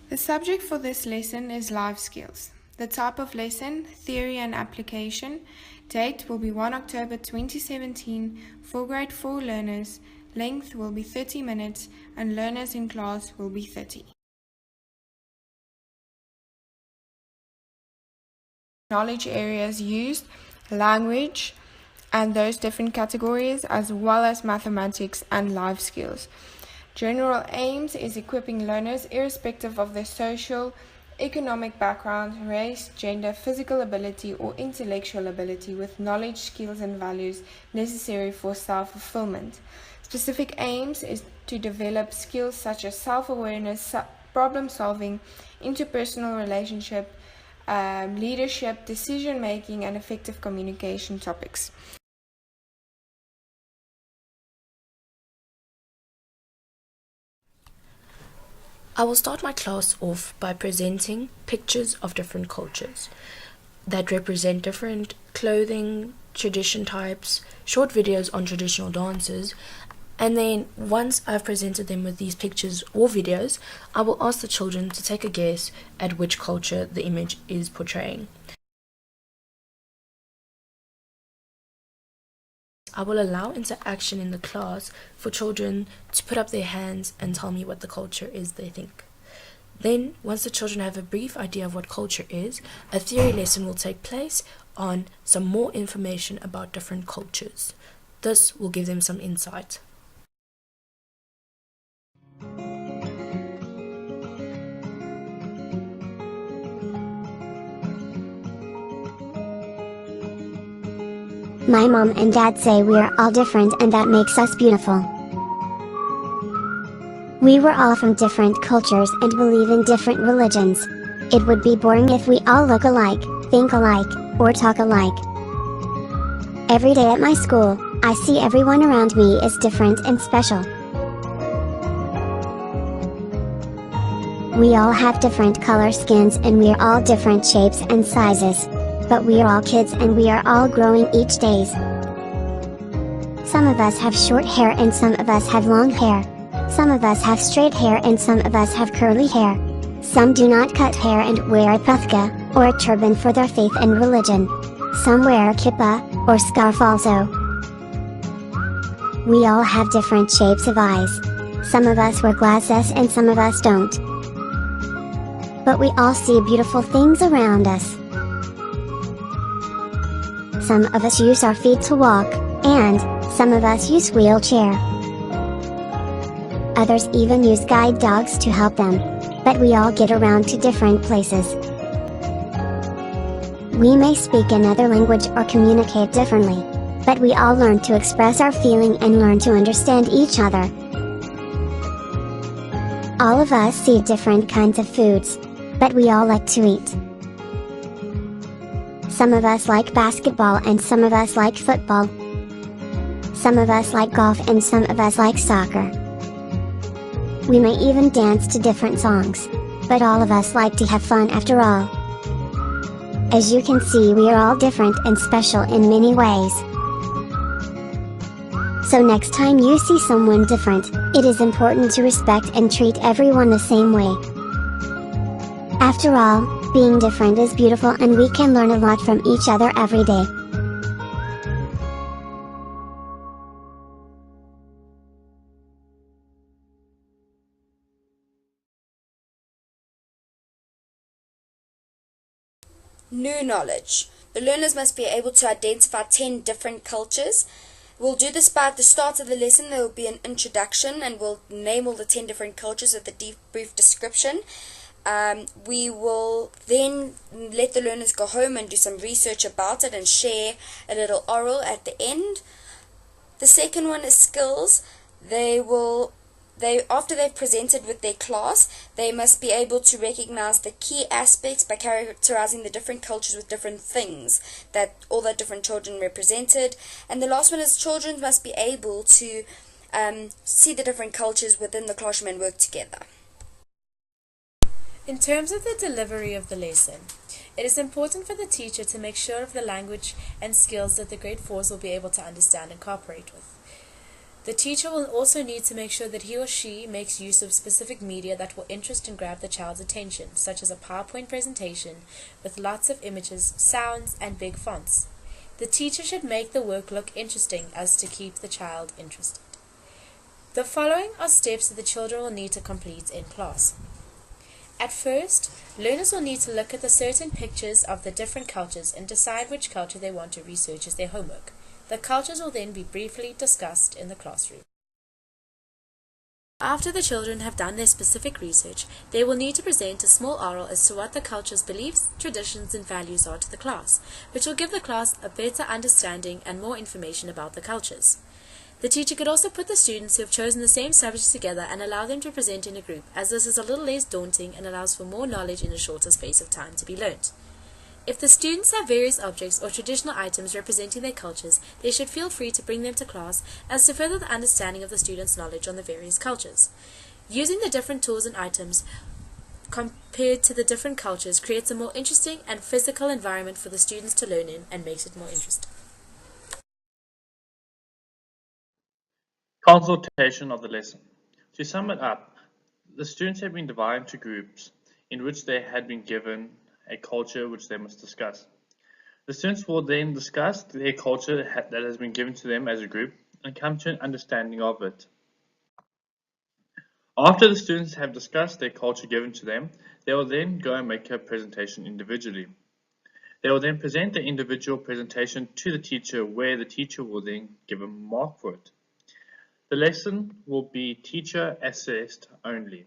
The subject for this lesson is life skills. The type of lesson, theory and application. Date will be 1 October 2017 for grade 4 learners. Length will be 30 minutes and learners in class will be 30. Knowledge areas used, language and those different categories, as well as mathematics and life skills. General aims is equipping learners irrespective of their social, economic background, race, gender, physical ability or intellectual ability with knowledge, skills and values necessary for self-fulfillment. Specific aims is to develop skills such as self-awareness, problem solving, interpersonal relationship, leadership, decision making and effective communication topics. I will start my class off by presenting pictures of different cultures that represent different clothing, tradition types, short videos on traditional dances, and then once I've presented them with these pictures or videos, I will ask the children to take a guess at which culture the image is portraying. I will allow interaction in the class for children to put up their hands and tell me what the culture is they think. Then, once the children have a brief idea of what culture is, a theory lesson will take place on some more information about different cultures. This will give them some insight. My mom and dad say we are all different and that makes us beautiful. We were all from different cultures and believe in different religions. It would be boring if we all look alike, think alike, or talk alike. Every day at my school, I see everyone around me is different and special. We all have different color skins and we are all different shapes and sizes. But we are all kids and we are all growing each day. Some of us have short hair and some of us have long hair. Some of us have straight hair and some of us have curly hair. Some do not cut hair and wear a puthka, or a turban for their faith and religion. Some wear a kippah, or scarf also. We all have different shapes of eyes. Some of us wear glasses and some of us don't. But we all see beautiful things around us. Some of us use our feet to walk, and some of us use wheelchair. Others even use guide dogs to help them. But we all get around to different places. We may speak another language or communicate differently, but we all learn to express our feeling and learn to understand each other. All of us see different kinds of foods, but we all like to eat. Some of us like basketball and some of us like football. Some of us like golf and some of us like soccer. We may even dance to different songs, but all of us like to have fun after all. As you can see, we are all different and special in many ways. So next time you see someone different, it is important to respect and treat everyone the same way. After all, being different is beautiful and we can learn a lot from each other every day. New knowledge. The learners must be able to identify 10 different cultures. We'll do this by at the start of the lesson. There will be an introduction and we'll name all the 10 different cultures with a brief description. We will then let the learners go home and do some research about it and share a little oral at the end. The second one is skills. After they've presented with their class, they must be able to recognize the key aspects by characterizing the different cultures with different things that all the different children represented. And the last one is children must be able to see the different cultures within the classroom and work together. In terms of the delivery of the lesson, it is important for the teacher to make sure of the language and skills that the grade 4s will be able to understand and cooperate with. The teacher will also need to make sure that he or she makes use of specific media that will interest and grab the child's attention, such as a PowerPoint presentation with lots of images, sounds, and big fonts. The teacher should make the work look interesting as to keep the child interested. The following are steps that the children will need to complete in class. At first, learners will need to look at the certain pictures of the different cultures and decide which culture they want to research as their homework. The cultures will then be briefly discussed in the classroom. After the children have done their specific research, they will need to present a small oral as to what the culture's beliefs, traditions, and values are to the class, which will give the class a better understanding and more information about the cultures. The teacher could also put the students who have chosen the same subjects together and allow them to present in a group, as this is a little less daunting and allows for more knowledge in a shorter space of time to be learnt. If the students have various objects or traditional items representing their cultures, they should feel free to bring them to class as to further the understanding of the students' knowledge on the various cultures. Using the different tools and items compared to the different cultures creates a more interesting and physical environment for the students to learn in and makes it more interesting. Consultation of the lesson. To sum it up, the students have been divided into groups in which they had been given a culture which they must discuss. The students will then discuss their culture that has been given to them as a group and come to an understanding of it. After the students have discussed their culture given to them, they will then go and make a presentation individually. They will then present the individual presentation to the teacher, where the teacher will then give a mark for it. The lesson will be teacher assessed only.